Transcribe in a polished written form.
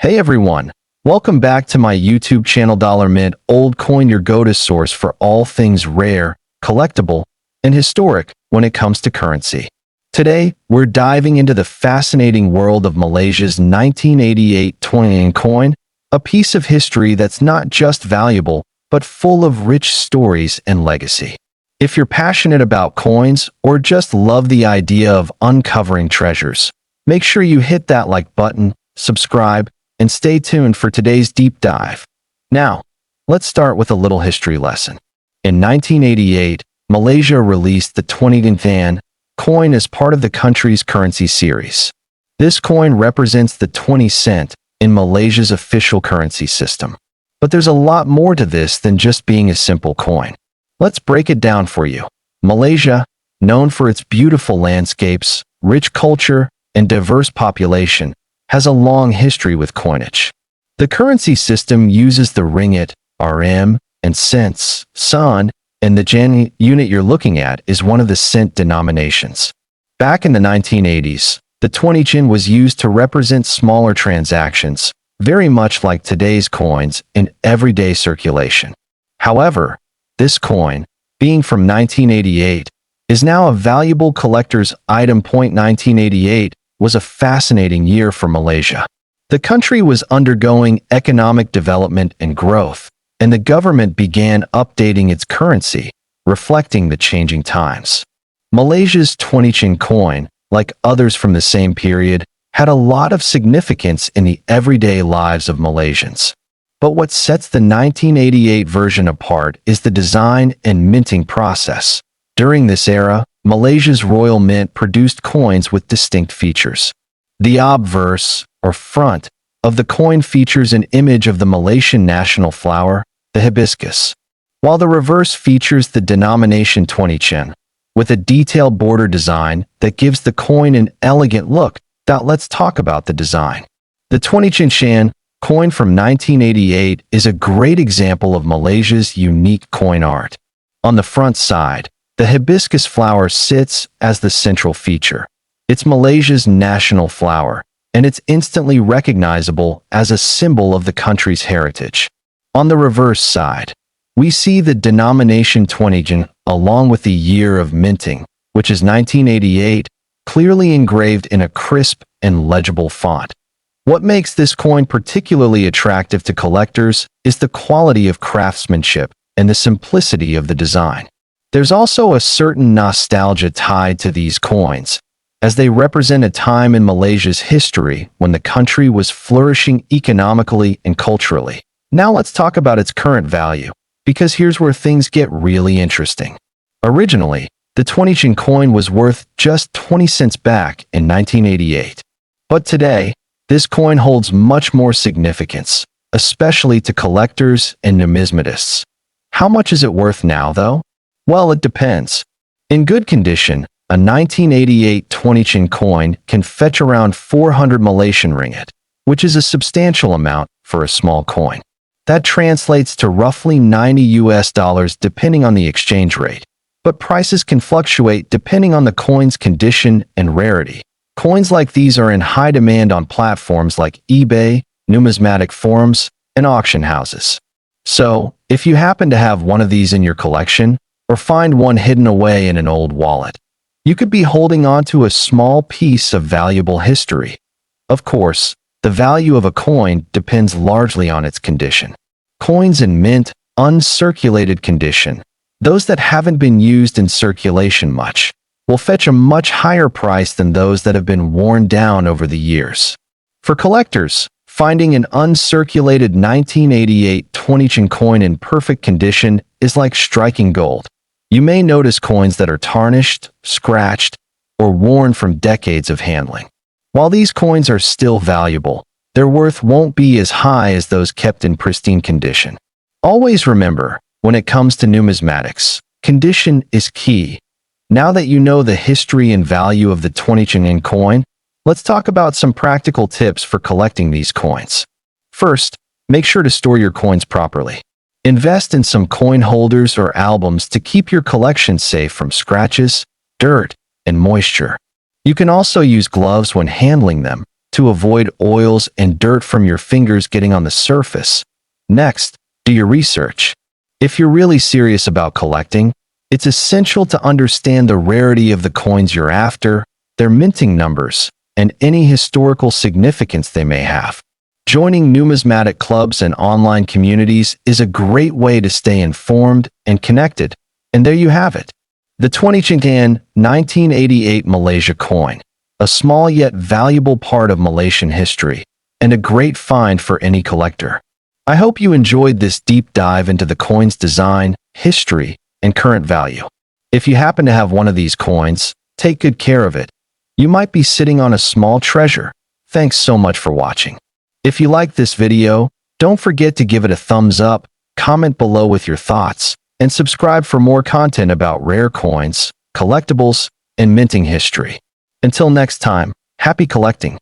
Hey everyone, welcome back to my YouTube channel Dollar Mint Old Coin, your go-to source for all things rare, collectible, and historic when it comes to currency. Today, we're diving into the fascinating world of Malaysia's 1988 20 coin, a piece of history that's not just valuable, but full of rich stories and legacy. If you're passionate about coins or just love the idea of uncovering treasures, make sure you hit that like button, subscribe, and stay tuned for today's deep dive. Now, let's start with a little history lesson. In 1988, Malaysia released the 20 Ringgit coin as part of the country's currency series. This coin represents the 20 cent in Malaysia's official currency system. But there's a lot more to this than just being a simple coin. Let's break it down for you. Malaysia, known for its beautiful landscapes, rich culture, and diverse population, has a long history with coinage. The currency system uses the ringgit, RM, and cents, san, and the unit you're looking at is one of the cent denominations. Back in the 1980s, the 20 cent was used to represent smaller transactions, very much like today's coins in everyday circulation. However, this coin, being from 1988, is now a valuable collector's item. 1988 was a fascinating year for Malaysia. The country was undergoing economic development and growth, and the government began updating its currency, reflecting the changing times. Malaysia's 20 cent coin, like others from the same period, had a lot of significance in the everyday lives of Malaysians. But what sets the 1988 version apart is the design and minting process. During this era, Malaysia's Royal Mint produced coins with distinct features. The obverse, or front, of the coin features an image of the Malaysian national flower, the hibiscus, while the reverse features the denomination 20 cent, with a detailed border design that gives the coin an elegant look. Now let's talk about the design. The 20 cent coin from 1988 is a great example of Malaysia's unique coin art. On the front side, the hibiscus flower sits as the central feature. It's Malaysia's national flower, and it's instantly recognizable as a symbol of the country's heritage. On the reverse side, we see the denomination 20 cent along with the year of minting, which is 1988, clearly engraved in a crisp and legible font. What makes this coin particularly attractive to collectors is the quality of craftsmanship and the simplicity of the design. There's also a certain nostalgia tied to these coins, as they represent a time in Malaysia's history when the country was flourishing economically and culturally. Now let's talk about its current value, because here's where things get really interesting. Originally, the 20 cent coin was worth just 20 cents back in 1988. But today, this coin holds much more significance, especially to collectors and numismatists. How much is it worth now, though? Well, it depends. In good condition, a 1988 20 cent coin can fetch around 400 Malaysian ringgit, which is a substantial amount for a small coin. That translates to roughly $90 depending on the exchange rate. But prices can fluctuate depending on the coin's condition and rarity. Coins like these are in high demand on platforms like eBay, numismatic forums, and auction houses. So, if you happen to have one of these in your collection, or find one hidden away in an old wallet, you could be holding on to a small piece of valuable history. Of course, the value of a coin depends largely on its condition. Coins in mint, uncirculated condition, those that haven't been used in circulation much, will fetch a much higher price than those that have been worn down over the years. For collectors, finding an uncirculated 1988 20 cent coin in perfect condition is like striking gold. You may notice coins that are tarnished, scratched, or worn from decades of handling. While these coins are still valuable, their worth won't be as high as those kept in pristine condition. Always remember, when it comes to numismatics, condition is key. Now that you know the history and value of the 20 cent coin, let's talk about some practical tips for collecting these coins. First, make sure to store your coins properly. Invest in some coin holders or albums to keep your collection safe from scratches, dirt, and moisture. You can also use gloves when handling them, to avoid oils and dirt from your fingers getting on the surface. Next, do your research. If you're really serious about collecting, it's essential to understand the rarity of the coins you're after, their minting numbers, and any historical significance they may have. Joining numismatic clubs and online communities is a great way to stay informed and connected. And there you have it. The 20 1988 Malaysia coin, a small yet valuable part of Malaysian history, and a great find for any collector. I hope you enjoyed this deep dive into the coin's design, history, and current value. If you happen to have one of these coins, take good care of it. You might be sitting on a small treasure. Thanks so much for watching. If you liked this video, don't forget to give it a thumbs up, comment below with your thoughts, and subscribe for more content about rare coins, collectibles, and minting history. Until next time, happy collecting!